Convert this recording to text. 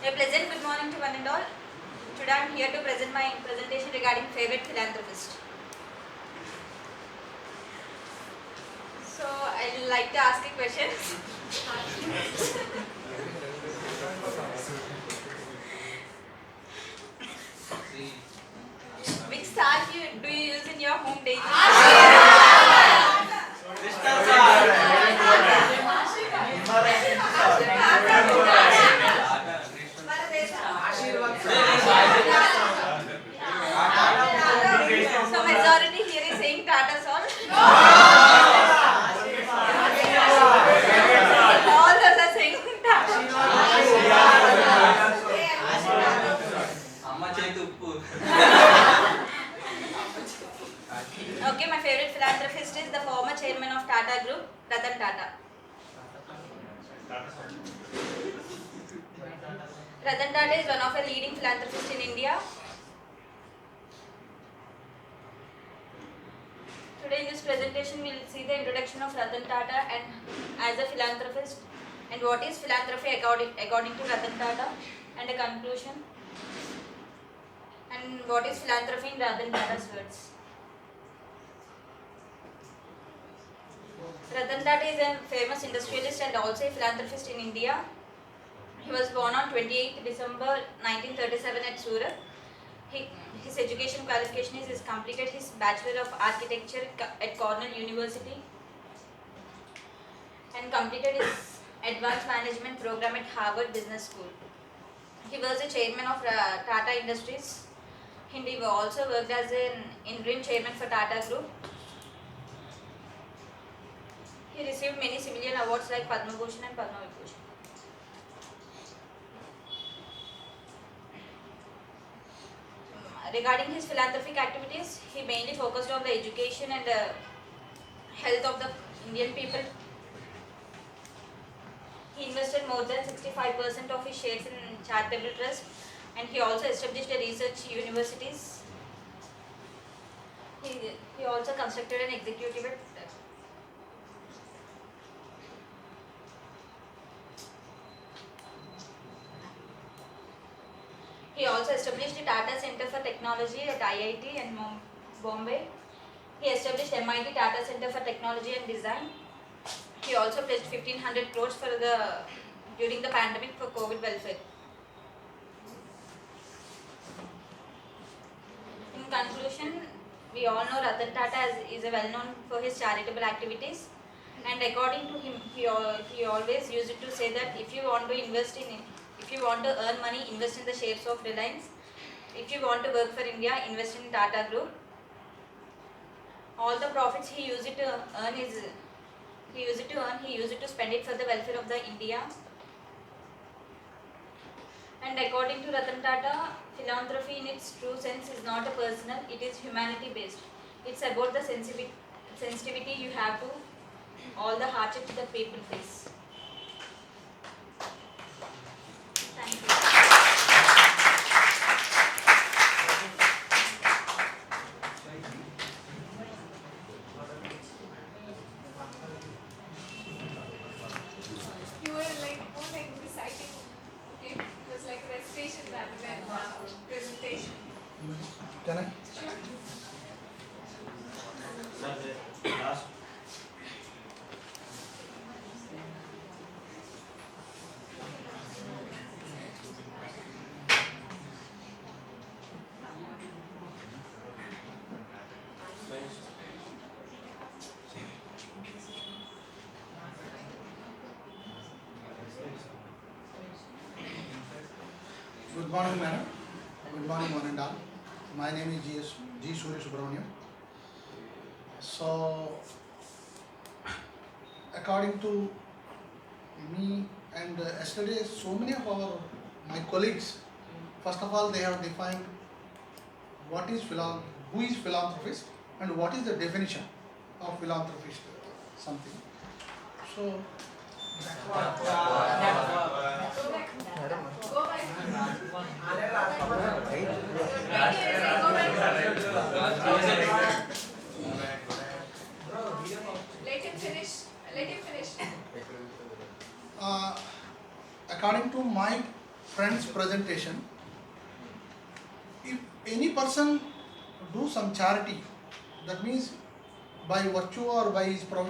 A pleasant good morning to one and all. Today I am here to present my presentation regarding favorite philanthropist. So I would like to ask a question. Which salt do you use in your home daily? So majority here is saying Tata salt. All others are saying Tata. Okay, my favorite philanthropist is the former chairman of Tata Group, Ratan Tata. Ratan Tata is one of the leading philanthropists in India. Today in this presentation we will see the introduction of Ratan Tata and as a philanthropist and what is philanthropy according to Ratan Tata and a conclusion and what is philanthropy in Ratan Tata's words. Ratan Tata is a famous industrialist and also a philanthropist in India. He was born on 28th December 1937 at Surat. His education qualification is he's completed his Bachelor of Architecture at Cornell University and completed his Advanced Management program at Harvard Business School. He was the chairman of Tata Industries. He also worked as an interim chairman for Tata Group. He received many civilian awards like Padma Bhushan and Padma Vibhushan. Regarding his philanthropic activities, he mainly focused on the education and health of the Indian people. He invested more than 65% of his shares in charitable trust and he also established a research universities. He also constructed an executive at He also established the Tata Center for Technology at IIT and Bombay. He established MIT Tata Center for Technology and Design. He also pledged 1500 crores during the pandemic for COVID welfare. In conclusion, we all know Ratan Tata is well known for his charitable activities and according to him, he always used to say that if you want to earn money, invest in the shares of Reliance. If you want to work for India, invest in Tata Group. All the profits he used to spend it for the welfare of the India. And according to Ratan Tata, philanthropy in its true sense is not a personal, it is humanity based. It's about the sensitivity you have to all the hardships that people face. Thank you. You were more like reciting, okay? It was like recitation rather than presentation. Can I? Sure. Last. Good morning, madam. Good morning, one and all. My name is G. Surya Subramaniam. So, according to me and yesterday, so many of my colleagues, first of all, they have defined who is philanthropist, and what is the definition of philanthropist, something. So, Go back. Let him finish. according to my friend's presentation. If any person do some charity, that means by virtue or by his profession